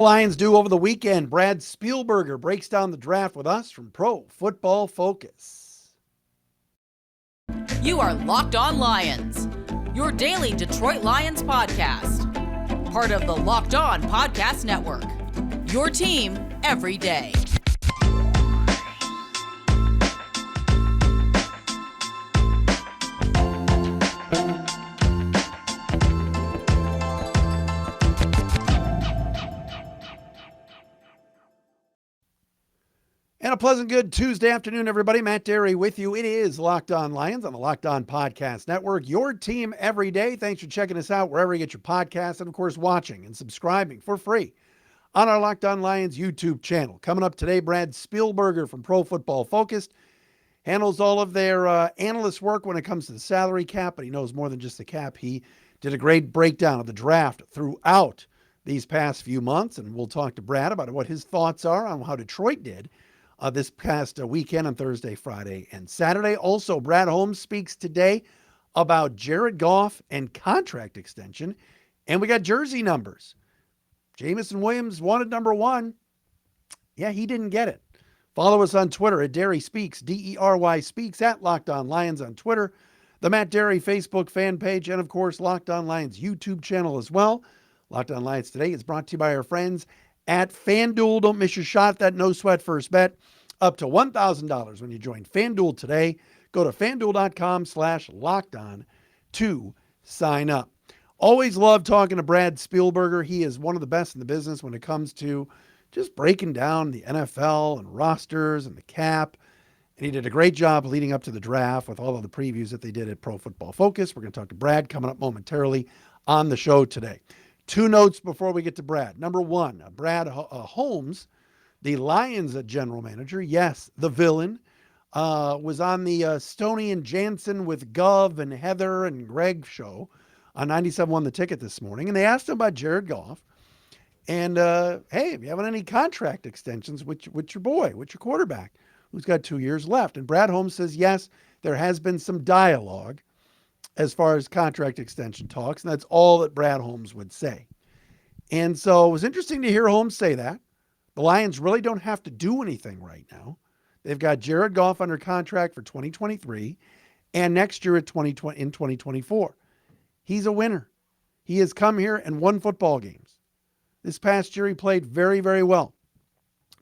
Lions do over the weekend. Brad Spielberger breaks down the draft with us from Pro Football Focus. You are Locked On Lions, your daily Detroit Lions podcast. Part of the Locked On Podcast Network, your team every day. And a pleasant good Tuesday afternoon, everybody. Matt Dery with you. It is Locked On Lions on the Locked On Podcast Network, your team every day. Thanks for checking us out wherever you get your podcasts and, of course, watching and subscribing for free on our Locked On Lions YouTube channel. Coming up today, Brad Spielberger from Pro Football Focus handles all of their analyst work when it comes to the salary cap, but he knows more than just the cap. He did a great breakdown of the draft throughout these past few months, and we'll talk to Brad about what his thoughts are on how Detroit did this past weekend on Thursday, Friday, and Saturday. Also, Brad Holmes speaks today about Jared Goff and contract extension, and we got jersey numbers. Jameson Williams wanted number 1. Yeah, he didn't get it. Follow us on Twitter at Dery Speaks, Dery Speaks, at Locked On Lions on Twitter, the Matt Dery Facebook fan page, and of course, Locked On Lions YouTube channel as well. Locked On Lions today is brought to you by our friends at FanDuel. Don't miss your shot at that no sweat first bet. Up to $1,000 when you join FanDuel today. Go to FanDuel.com/lockedon to sign up. Always love talking to Brad Spielberger. He is one of the best in the business when it comes to just breaking down the NFL and rosters and the cap. And he did a great job leading up to the draft with all of the previews that they did at Pro Football Focus. We're going to talk to Brad coming up momentarily on the show today. 2 notes before we get to Brad. Number 1, Brad Holmes, the Lions general manager, yes, the villain, was on the Stoney and Jansen with Gov and Heather and Greg show on 97.1 The Ticket this morning. And they asked him about Jared Goff. And, hey, if you have any contract extensions with your boy, with your quarterback, who's got 2 years left? And Brad Holmes says, yes, there has been some dialogue as far as contract extension talks. And that's all that Brad Holmes would say. And so it was interesting to hear Holmes say that. The Lions really don't have to do anything right now. They've got Jared Goff under contract for 2023 and next year in 2024. He's a winner. He has come here and won football games. This past year, he played very, very well.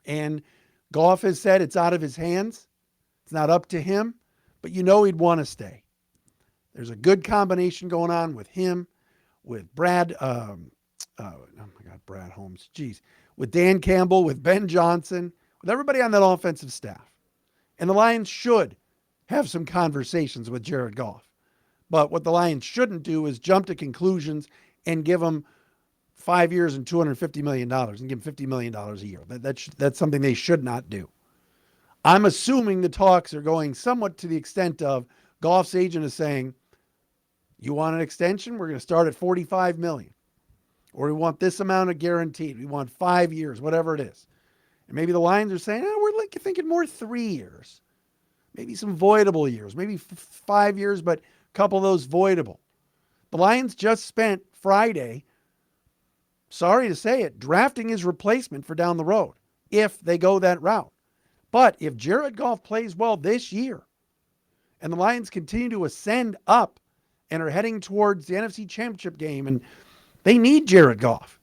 And Goff has said it's out of his hands. It's not up to him, but you know he'd want to stay. There's a good combination going on with him, with Brad, Brad Holmes, with Dan Campbell, with Ben Johnson, with everybody on that offensive staff. And the Lions should have some conversations with Jared Goff. But what the Lions shouldn't do is jump to conclusions and give him 5 years and $250 million and give him $50 million a year. That's something they should not do. I'm assuming the talks are going somewhat to the extent of Goff's agent is saying, you want an extension? We're going to start at $45 million. Or we want this amount of guaranteed. We want 5 years, whatever it is. And maybe the Lions are saying, we're thinking more 3 years. Maybe some voidable years. Maybe 5 years, but a couple of those voidable. The Lions just spent Friday, sorry to say it, drafting his replacement for down the road, if they go that route. But if Jared Goff plays well this year, and the Lions continue to ascend up and are heading towards the NFC Championship game, and they need Jared Goff.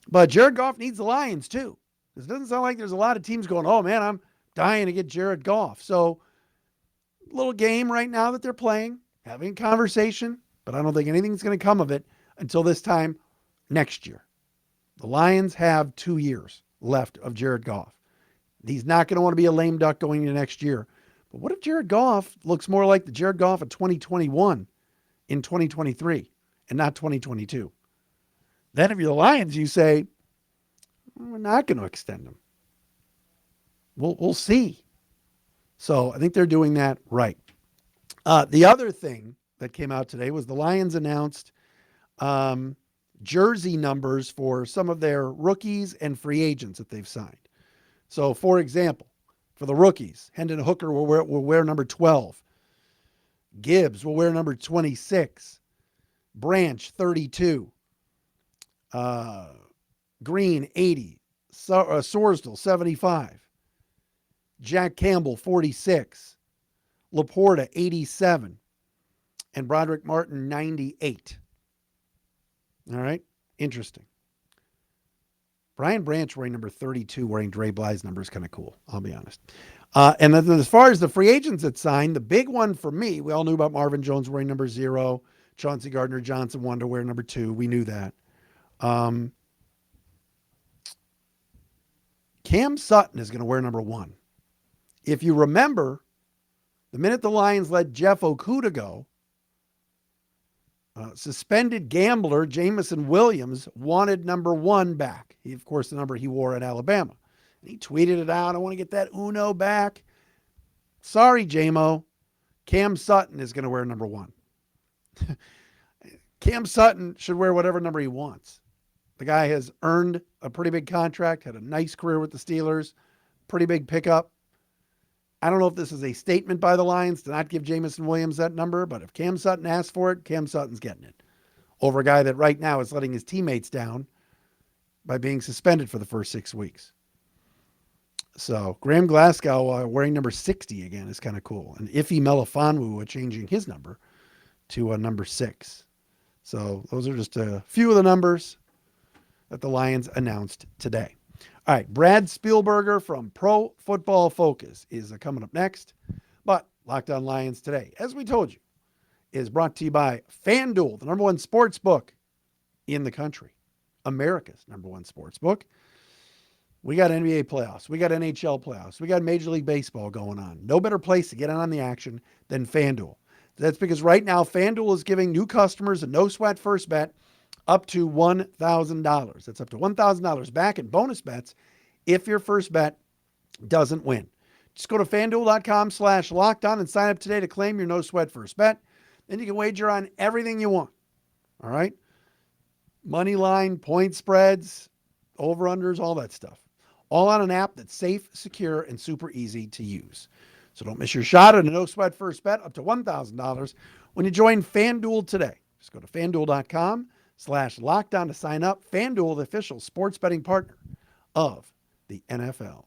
But Jared Goff needs the Lions too. It doesn't sound like there's a lot of teams going, oh man, I'm dying to get Jared Goff. So little game right now that they're playing, having a conversation, but I don't think anything's going to come of it until this time next year. The Lions have 2 years left of Jared Goff. He's not going to want to be a lame duck going into next year. But what if Jared Goff looks more like the Jared Goff of 2021 in 2023 and not 2022? Then if you're the Lions, you say, we're not going to extend him. We'll see. So I think they're doing that right. The other thing that came out today was the Lions announced jersey numbers for some of their rookies and free agents that they've signed. So, for example, for the rookies, Hendon Hooker will wear number 12. Gibbs will wear number 26. Branch, 32. Green, 80. Sorsdal, 75. Jack Campbell, 46. LaPorta, 87. And Broderick Martin, 98. All right. Interesting. Brian Branch wearing number 32, wearing Dre Bly's number is kind of cool. I'll be honest. And then as far as the free agents that signed, the big one for me, we all knew about Marvin Jones wearing number 0. Chauncey Gardner-Johnson wanted to wear number 2. We knew that. Cam Sutton is going to wear number 1. If you remember, the minute the Lions let Jeff Okudah go, suspended gambler Jameson Williams wanted number 1 back. He, of course, the number he wore at Alabama. And he tweeted it out. I want to get that Uno back. Sorry, J-Mo. Cam Sutton is going to wear number 1. Cam Sutton should wear whatever number he wants. The guy has earned a pretty big contract, had a nice career with the Steelers, pretty big pickup. I don't know if this is a statement by the Lions to not give Jameson Williams that number, but if Cam Sutton asks for it, Cam Sutton's getting it over a guy that right now is letting his teammates down by being suspended for the first 6 weeks. So Graham Glasgow wearing number 60 again is kind of cool. And Ife Melifonwu changing his number to number 6. So those are just a few of the numbers that the Lions announced today. All right, Brad Spielberger from Pro Football Focus is coming up next. But Locked On Lions today, as we told you, is brought to you by FanDuel, the number 1 sports book in the country, America's number 1 sports book. We got NBA playoffs. We got NHL playoffs. We got Major League Baseball going on. No better place to get in on the action than FanDuel. That's because right now FanDuel is giving new customers a no-sweat first bet up to $1,000. That's up to $1,000 back in bonus bets if your first bet doesn't win. Just go to FanDuel.com/lockedon and sign up today to claim your no-sweat first bet. Then you can wager on everything you want. All right? Money line, point spreads, over-unders, all that stuff. All on an app that's safe, secure, and super easy to use. So don't miss your shot at a no-sweat first bet up to $1,000 when you join FanDuel today. Just go to FanDuel.com/lockedon to sign up. FanDuel, the official sports betting partner of the NFL.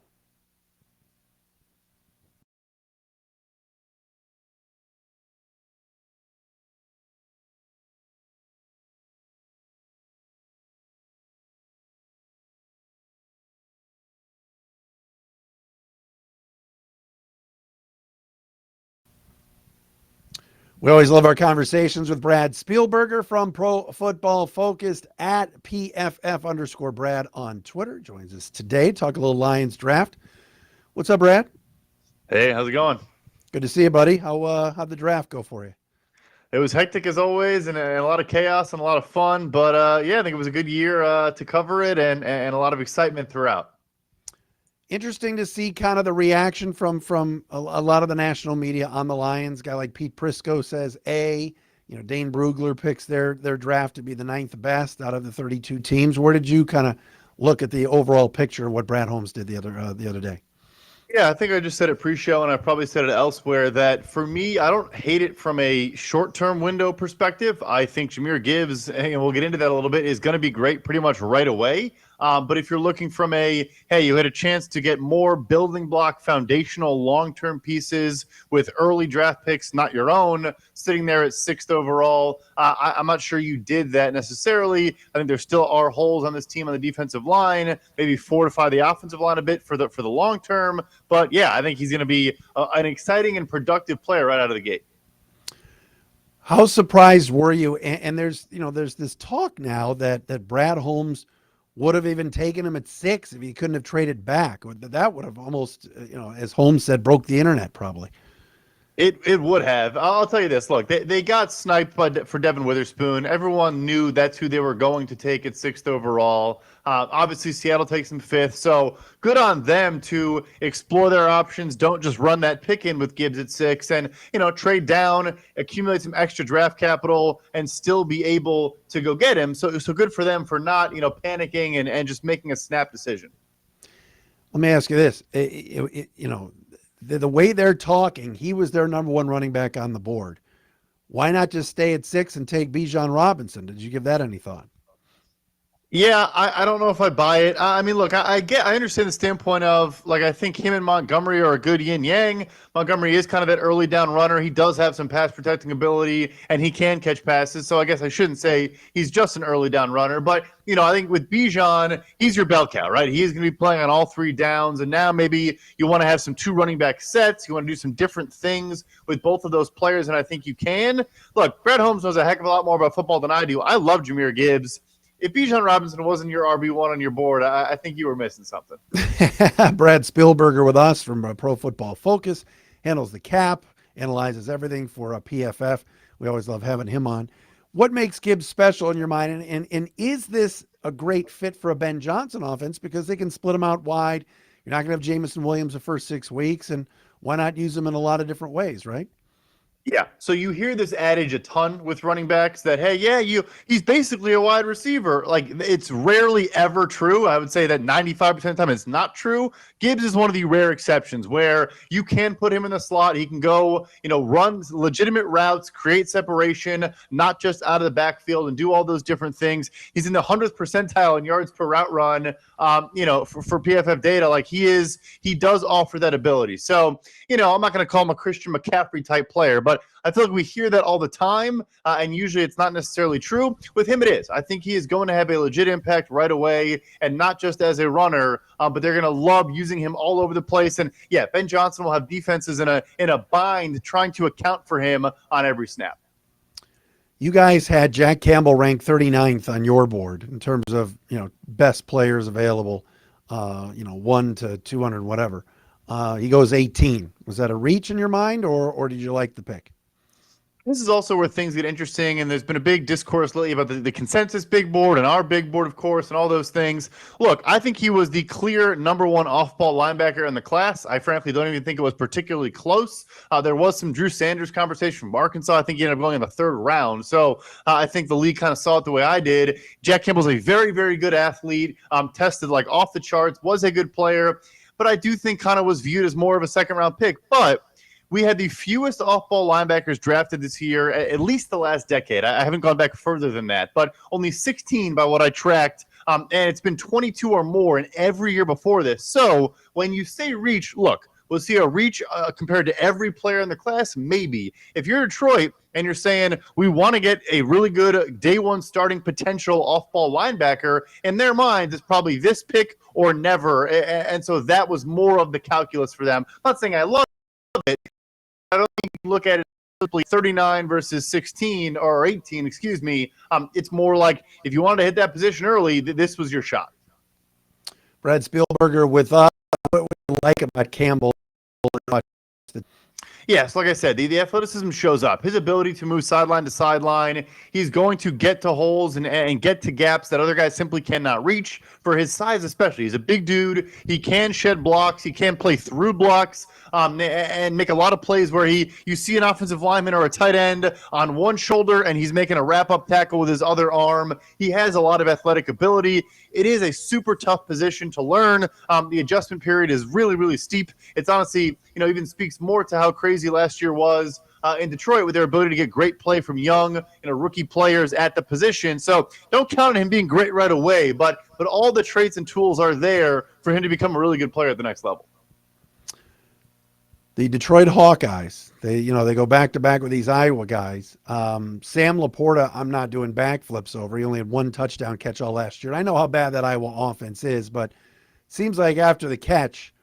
We always love our conversations with Brad Spielberger from Pro Football Focused at PFF_Brad on Twitter. Joins us today. Talk a little Lions draft. What's up, Brad? Hey, how's it going? Good to see you, buddy. How'd the draft go for you? It was hectic as always, and a lot of chaos and a lot of fun. But yeah, I think it was a good year to cover it, and a lot of excitement throughout. Interesting to see kind of the reaction from a lot of the national media on the Lions. A guy like Pete Prisco says Dane Brugler picks their draft to be the 9th best out of the 32 teams. Where did you kind of look at the overall picture of what Brad Holmes did the other day? Yeah, I think I just said it pre-show, and I probably said it elsewhere, that for me, I don't hate it from a short-term window perspective. I think Jahmyr Gibbs, and we'll get into that a little bit, is going to be great pretty much right away. But if you're looking from hey, you had a chance to get more building block, foundational, long-term pieces with early draft picks, not your own, sitting there at 6th overall, I'm not sure you did that necessarily. I think there still are holes on this team on the defensive line, maybe fortify the offensive line a bit for the long term. But yeah, I think he's going to be an exciting and productive player right out of the gate. How surprised were you? And there's this talk now that Brad Holmes would have even taken him at 6 if he couldn't have traded back. That would have almost, as Holmes said, broke the internet probably. It would have. I'll tell you this. Look, they got sniped for Devin Witherspoon. Everyone knew that's who they were going to take at 6th overall. Obviously, Seattle takes him 5th. So good on them to explore their options. Don't just run that pick in with Gibbs at 6 and, trade down, accumulate some extra draft capital, and still be able to go get him. So good for them for not, panicking and just making a snap decision. Let me ask you this. The way they're talking, he was their number 1 running back on the board. Why not just stay at 6 and take Bijan Robinson? Did you give that any thought? Yeah, I don't know if I buy it. I mean, look, I understand the standpoint of, like, I think him and Montgomery are a good yin yang. Montgomery is kind of that early down runner. He does have some pass protecting ability, and he can catch passes. So I guess I shouldn't say he's just an early down runner. But, I think with Bijan, he's your bell cow, right? He is going to be playing on all three downs. And now maybe you want to have some two running back sets. You want to do some different things with both of those players, and I think you can. Look, Brett Holmes knows a heck of a lot more about football than I do. I love Jahmyr Gibbs. If Bijan Robinson wasn't your RB1 on your board, I think you were missing something. Brad Spielberger with us from Pro Football Focus, handles the cap, analyzes everything for PFF. We always love having him on. What makes Gibbs special in your mind? And is this a great fit for a Ben Johnson offense? Because they can split him out wide. You're not going to have Jameson Williams the first 6 weeks, and why not use him in a lot of different ways, right? Yeah. So you hear this adage a ton with running backs that, hey, yeah, he's basically a wide receiver. Like, it's rarely ever true. I would say that 95% of the time it's not true. Gibbs is one of the rare exceptions where you can put him in the slot. He can go, run legitimate routes, create separation, not just out of the backfield, and do all those different things. He's in the 100th percentile in yards per route run, for PFF data. Like, he does offer that ability. So, I'm not going to call him a Christian McCaffrey type player, but I feel like we hear that all the time, and usually it's not necessarily true. With him, it is. I think he is going to have a legit impact right away, and not just as a runner, but they're going to love using him all over the place. And, yeah, Ben Johnson will have defenses in a bind trying to account for him on every snap. You guys had Jack Campbell ranked 39th on your board in terms of, best players available, 1 to 200, whatever. He goes 18. Was that a reach in your mind, or did you like the pick? This is also where things get interesting, and there's been a big discourse lately about the consensus big board and our big board, of course, and all those things. Look, I think he was the clear number one off-ball linebacker in the class. I frankly don't even think it was particularly close. There was some Drew Sanders conversation from Arkansas. I think he ended up going in the third round. So I think the league kind of saw it the way I did. Jack Campbell's a very, very good athlete, tested like off the charts, was a good player, but I do think kind of was viewed as more of a second-round pick. But we had the fewest off-ball linebackers drafted this year, at least the last decade. I haven't gone back further than that, but only 16 by what I tracked, and it's been 22 or more in every year before this. So when you say reach, look, we'll see a reach compared to every player in the class? Maybe. If you're Detroit and you're saying we want to get a really good day one starting potential off-ball linebacker, in their minds it's probably this pick or never. And so that was more of the calculus for them. I'm not saying I love it. I don't think you look at it simply 39 versus 16 or 18, excuse me. It's more like if you wanted to hit that position early, this was your shot. Brad Spielberger with us. What we like about Campbell? Yes, like I said, the athleticism shows up. His ability to move sideline to sideline. He's going to get to holes and get to gaps that other guys simply cannot reach for his size especially. He's a big dude. He can shed blocks. He can play through blocks and make a lot of plays where you see an offensive lineman or a tight end on one shoulder and he's making a wrap-up tackle with his other arm. He has a lot of athletic ability. It is a super tough position to learn. The adjustment period is really, really steep. It's honestly, even speaks more to how crazy last year was in Detroit with their ability to get great play from young, rookie players at the position. So don't count on him being great right away, but all the traits and tools are there for him to become a really good player at the next level. The Detroit Hawkeyes, they go back to back with these Iowa guys. Sam LaPorta, I'm not doing backflips over. He only had one touchdown catch all last year. I know how bad that Iowa offense is, but it seems like after the catch,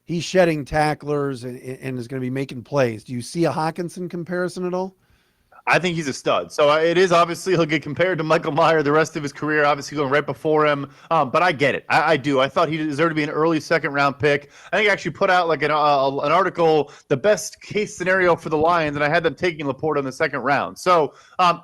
he's shedding tacklers and is going to be making plays. Do you see a Hawkinson comparison at all? I think he's a stud. So it is obviously he'll get compared to Michael Mayer the rest of his career, obviously going right before him. But I get it. I do. I thought he deserved to be an early second-round pick. I think I actually put out like an article, the best case scenario for the Lions, and I had them taking LaPorta in the second round. So,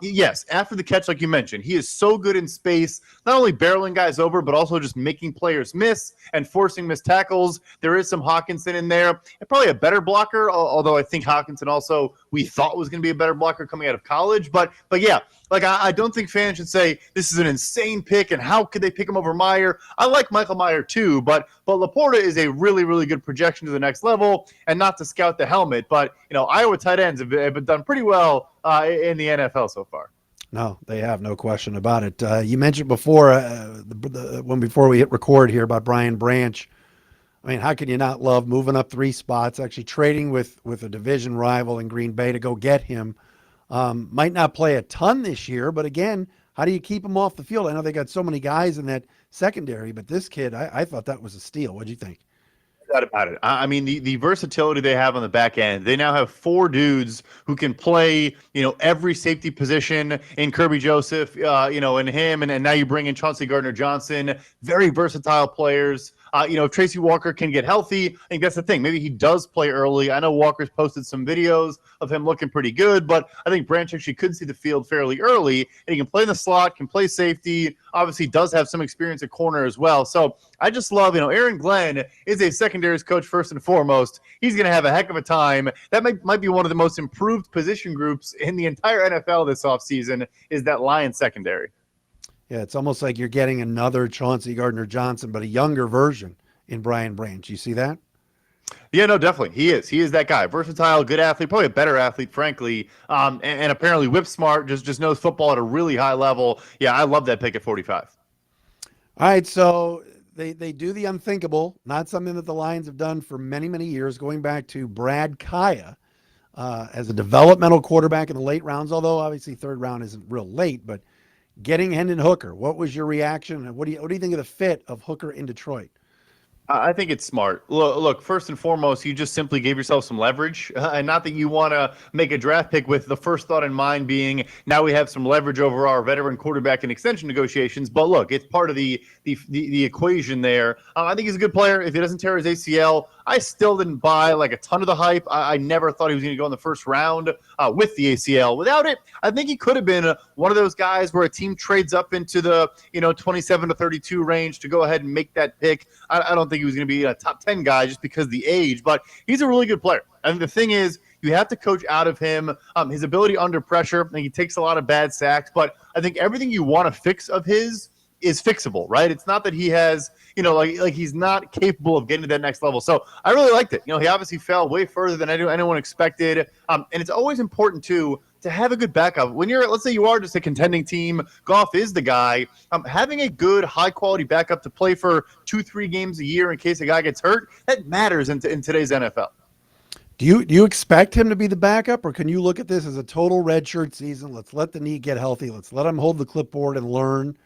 yes, after the catch, like you mentioned, he is so good in space, not only barreling guys over, but also just making players miss and forcing missed tackles. There is some Hawkinson in there. And probably a better blocker, although I think Hawkinson also we thought was going to be a better blocker coming out of college. But yeah, like I don't think fans should say this is an insane pick and how could they pick him over Mayer. I like Michael Mayer too, but LaPorta is a really, really good projection to the next level, and not to scout the helmet, but Iowa tight ends have done pretty well in the NFL so far. No, they have no question about it. You mentioned before, before we hit record here about Brian Branch. I mean, how can you not love moving up 3 spots, actually trading with a division rival in Green Bay to go get him? Might not play a ton this year, but again, how do you keep him off the field? I know they got so many guys in that secondary, but this kid, I thought that was a steal. What'd you think? Doubt about it. I mean, the versatility they have on the back end. They now have 4 dudes who can play, every safety position in Kirby Joseph, and him, and now you bring in Chauncey Gardner-Johnson. Very versatile players. If Tracy Walker can get healthy, I think that's the thing. Maybe he does play early. I know Walker's posted some videos of him looking pretty good, but I think Branch actually could see the field fairly early, and he can play in the slot, can play safety. Obviously, does have some experience at corner as well. So I just love, Aaron Glenn is a secondaries coach first and foremost. He's going to have a heck of a time. That might be one of the most improved position groups in the entire NFL this offseason is that Lions secondary. Yeah, it's almost like you're getting another Chauncey Gardner-Johnson, but a younger version in Brian Branch. You see that? Yeah, no, definitely. He is that guy. Versatile, good athlete, probably a better athlete, frankly. And apparently whip smart, just knows football at a really high level. Yeah, I love that pick at 45. All right, so they do the unthinkable, not something that the Lions have done for many, many years, going back to Brad Kaya as a developmental quarterback in the late rounds, although obviously third round isn't real late, but getting Hendon Hooker. What was your reaction? And what do you think of the fit of Hooker in Detroit? I think it's smart. Look, first and foremost, you just simply gave yourself some leverage, and not that you want to make a draft pick with the first thought in mind being now we have some leverage over our veteran quarterback in extension negotiations. But look, it's part of the equation there. I think he's a good player. If he doesn't tear his ACL, I still didn't buy like a ton of the hype. I never thought he was going to go in the first round with the ACL. Without it, I think he could have been one of those guys where a team trades up into the 27 to 32 range to go ahead and make that pick. I don't think he was going to be a top 10 guy just because of the age, but he's a really good player. And the thing is, you have to coach out of him. His ability under pressure, I think he takes a lot of bad sacks, but I think everything you want to fix of his is fixable, right? It's not that he has, like he's not capable of getting to that next level. So I really liked it. He obviously fell way further than anyone expected. And it's always important to have a good backup. When let's say you are just a contending team, Goff is the guy. Having a good, high-quality backup to play for 2-3 games a year in case a guy gets hurt, that matters in today's NFL. Do you expect him to be the backup, or can you look at this as a total redshirt season? Let's let the knee get healthy. Let's let him hold the clipboard and learn,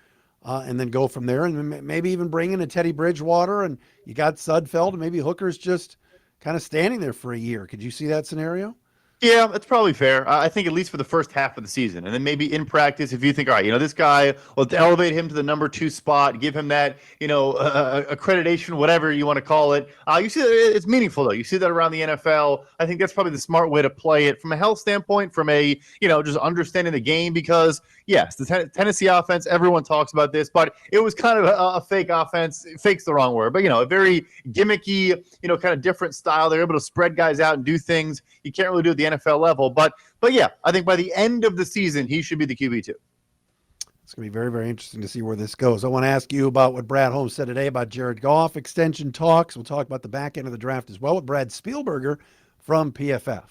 and then go from there. And maybe even bring in a Teddy Bridgewater, and you got Sudfeld, and maybe Hooker's just kind of standing there for a year. Could you see that scenario? Yeah, that's probably fair. I think at least for the first half of the season. And then maybe in practice, if you think, all right, this guy, let's elevate him to the number 2 spot, give him that, accreditation, whatever you want to call it. You see that it's meaningful, though. You see that around the NFL. I think that's probably the smart way to play it from a health standpoint, from a, just understanding the game, because, yes, the Tennessee offense, everyone talks about this, but it was kind of a fake offense. Fake's the wrong word, but, a very gimmicky, kind of different style. They're able to spread guys out and do things you can't really do at the NFL level. But yeah, I think by the end of the season, he should be the QB2. It's going to be very, very interesting to see where this goes. I want to ask you about what Brad Holmes said today about Jared Goff extension talks. We'll talk about the back end of the draft as well with Brad Spielberger from PFF.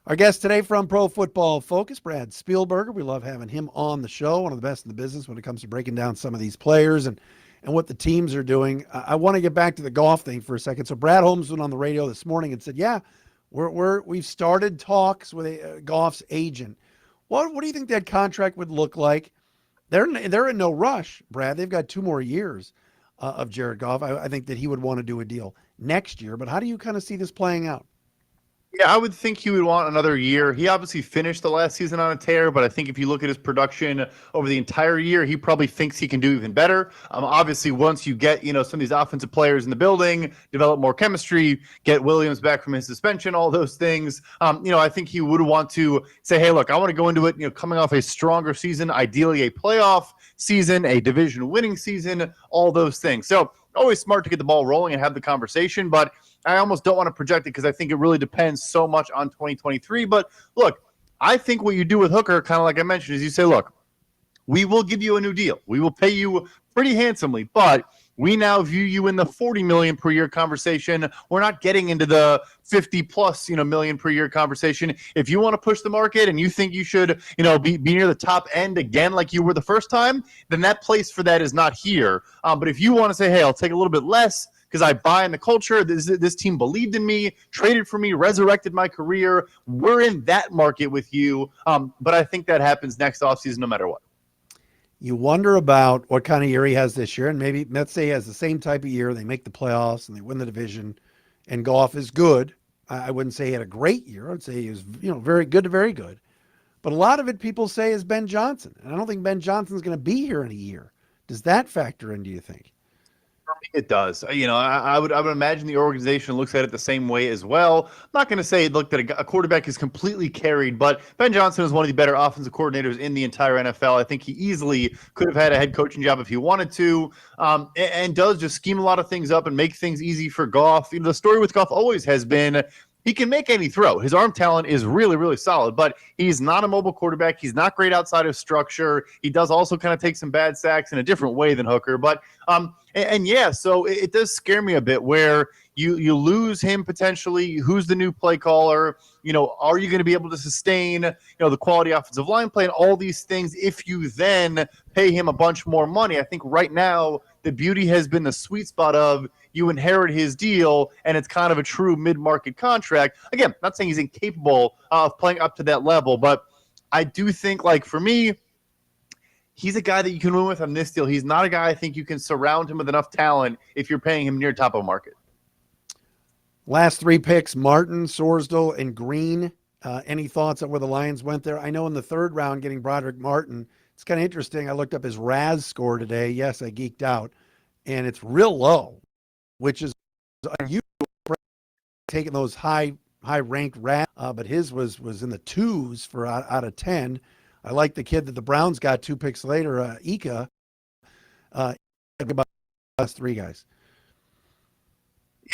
Our guest today from Pro Football Focus, Brad Spielberger. We love having him on the show, one of the best in the business when it comes to breaking down some of these players and what the teams are doing. I want to get back to the Goff thing for a second. So Brad Holmes went on the radio this morning and said, yeah, we've started talks with Goff's agent. What do you think that contract would look like? They're in no rush, Brad. They've got 2 more years of Jared Goff. I think that he would want to do a deal next year, but how do you kind of see this playing out? Yeah, I would think he would want another year. He obviously finished the last season on a tear, but I think if you look at his production over the entire year, he probably thinks he can do even better. Obviously, once you get some of these offensive players in the building, develop more chemistry, get Williams back from his suspension, all those things. I think he would want to say, hey, look, I want to go into it, coming off a stronger season, ideally a playoff season, a division-winning season, all those things. So always smart to get the ball rolling and have the conversation, but I almost don't want to project it because I think it really depends so much on 2023. But look, I think what you do with Hooker, kind of like I mentioned, is you say, look, we will give you a new deal. We will pay you pretty handsomely, but We now view you in the 40 million per year conversation. We're not getting into the 50 plus, million per year conversation. If you want to push the market and you think you should, be near the top end again like you were the first time, then that place for that is not here. But if you want to say, hey, I'll take a little bit less because I buy in the culture, this team believed in me, traded for me, resurrected my career, we're in that market with you. But I think that happens next offseason no matter what. You wonder about what kind of year he has this year, and maybe let's say he has the same type of year. They make the playoffs and they win the division, and Goff is good. I wouldn't say he had a great year. I'd say he was, very good to very good. But a lot of it people say is Ben Johnson, and I don't think Ben Johnson's going to be here in a year. Does that factor in, do you think? For me, it does. I would imagine the organization looks at it the same way as well. I'm not going to say, look, that a quarterback is completely carried, but Ben Johnson is one of the better offensive coordinators in the entire NFL. I think he easily could have had a head coaching job if he wanted to, and does just scheme a lot of things up and make things easy for Goff. The story with Goff always has been he can make any throw. His arm talent is really, really solid, but he's not a mobile quarterback. He's not great outside of structure. He does also kind of take some bad sacks in a different way than Hooker. But so it does scare me a bit where you lose him potentially. Who's the new play caller? Are you going to be able to sustain, the quality offensive line play and all these things if you then pay him a bunch more money? I think right now the beauty has been the sweet spot of you inherit his deal and it's kind of a true mid-market contract. Again, not saying he's incapable of playing up to that level, but I do think, for me, he's a guy that you can win with on this deal. He's not a guy I think you can surround him with enough talent if you're paying him near top of market. Last three picks, Martin, Sorsdal, and Green. Any thoughts on where the Lions went there? I know in the third round getting Broderick Martin, it's kind of interesting. I looked up his RAS score today. Yes, I geeked out. And it's real low, which is unusual for taking those high-ranked RAS. But his was in the 2s for out of 10. I like the kid that the Browns got 2 picks later, Ika. About us 3 guys.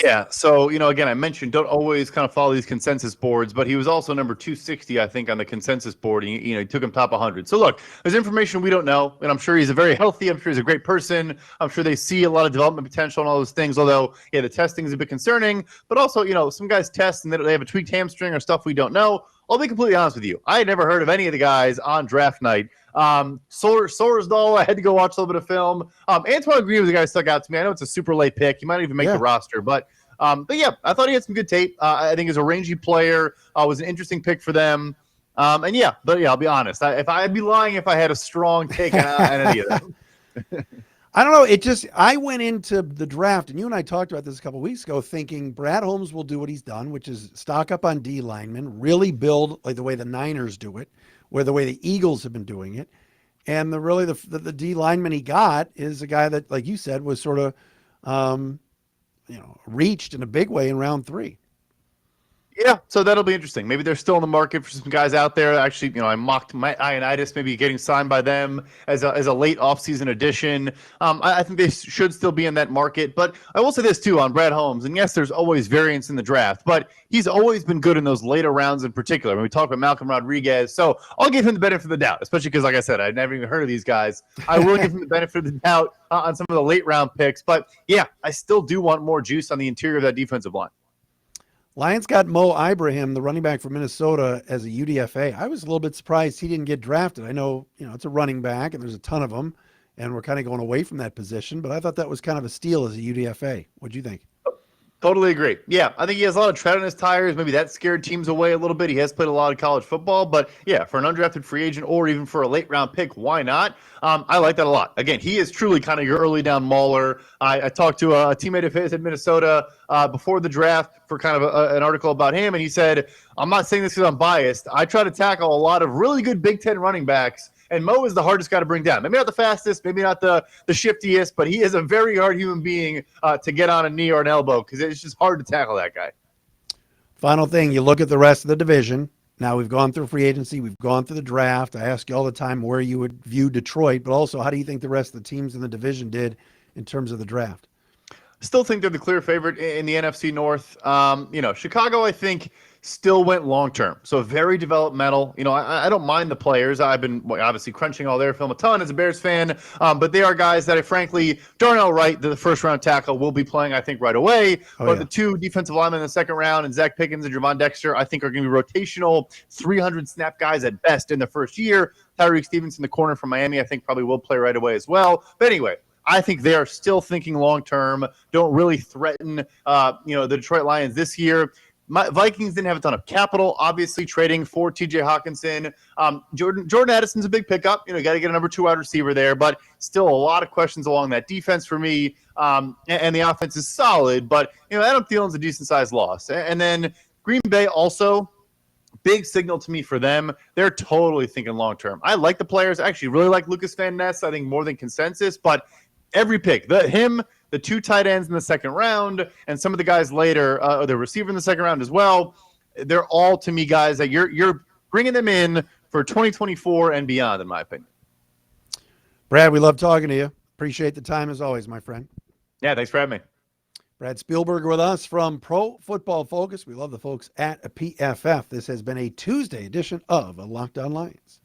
Yeah, so, again, I mentioned don't always kind of follow these consensus boards, but he was also number 260, I think, on the consensus board. He took him top 100. So, look, there's information we don't know, and I'm sure he's very healthy. I'm sure he's a great person. I'm sure they see a lot of development potential and all those things, although, the testing is a bit concerning. But also, some guys test and they have a tweaked hamstring or stuff we don't know. I'll be completely honest with you. I had never heard of any of the guys on draft night. Sorsdal, I had to go watch a little bit of film. Antoine Green was the guy who stuck out to me. I know it's a super late pick. He might even make the roster, but yeah, I thought he had some good tape. I think he's a rangy player. Was an interesting pick for them. I'll be honest. I'd be lying if I had a strong take on any of them. I don't know. I went into the draft, and you and I talked about this a couple of weeks ago, thinking Brad Holmes will do what he's done, which is stock up on D linemen, really build like the way the Niners do it, or the way the Eagles have been doing it. And the D lineman he got is a guy that, like you said, was sort of, reached in a big way in round 3. Yeah, so that'll be interesting. Maybe they're still in the market for some guys out there. Actually, I mocked my Ioannidis maybe getting signed by them as a late offseason addition. I think they should still be in that market. But I will say this, too, on Brad Holmes. And, yes, there's always variance in the draft. But he's always been good in those later rounds in particular. When we talk about Malcolm Rodriguez. So I'll give him the benefit of the doubt, especially because, like I said, I'd never even heard of these guys. I will give him the benefit of the doubt on some of the late round picks. But, yeah, I still do want more juice on the interior of that defensive line. Lions got Mo Ibrahim, the running back from Minnesota, as a UDFA. I was a little bit surprised he didn't get drafted. I know, it's a running back and there's a ton of them, and we're kind of going away from that position, but I thought that was kind of a steal as a UDFA. What'd you think? Totally agree. Yeah, I think he has a lot of tread on his tires. Maybe that scared teams away a little bit. He has played a lot of college football, but yeah, for an undrafted free agent or even for a late round pick, why not? I like that a lot. Again, he is truly kind of your early down mauler. I talked to a teammate of his in Minnesota before the draft for kind of an article about him, and he said, I'm not saying this because I'm biased. I try to tackle a lot of really good Big Ten running backs, and Mo is the hardest guy to bring down. Maybe not the fastest, maybe not the shiftiest, but he is a very hard human being to get on a knee or an elbow because it's just hard to tackle that guy. Final thing, you look at the rest of the division. Now we've gone through free agency. We've gone through the draft. I ask you all the time where you would view Detroit, but also how do you think the rest of the teams in the division did in terms of the draft? Still think they're the clear favorite in the NFC North. Chicago, I think, still went long-term. So very developmental. I don't mind the players. I've been obviously crunching all their film a ton as a Bears fan, but they are guys that frankly, Darnell Wright, the first-round tackle, will be playing, I think, right away. The two defensive linemen in the second round, and Zach Pickens and Javon Dexter, I think are going to be rotational 300-snap guys at best in the first year. Tyreek Stevenson, the corner from Miami, I think probably will play right away as well. But anyway, I think they are still thinking long-term, don't really threaten, the Detroit Lions this year. Vikings didn't have a ton of capital, obviously trading for TJ Hawkinson. Jordan Addison's a big pickup. Got to get a number 2 wide receiver there, but still a lot of questions along that defense for me. And the offense is solid, but Adam Thielen's a decent-sized loss. And then Green Bay also, big signal to me for them. They're totally thinking long-term. I like the players. I actually really like Lucas Van Ness, I think more than consensus, but every pick, the 2 tight ends in the second round, and some of the guys later, the receiver in the second round as well, they're all, to me, guys that you're bringing them in for 2024 and beyond, in my opinion. Brad, we love talking to you. Appreciate the time as always, my friend. Yeah, thanks for having me. Brad Spielberger with us from Pro Football Focus. We love the folks at PFF. This has been a Tuesday edition of Locked On Lions.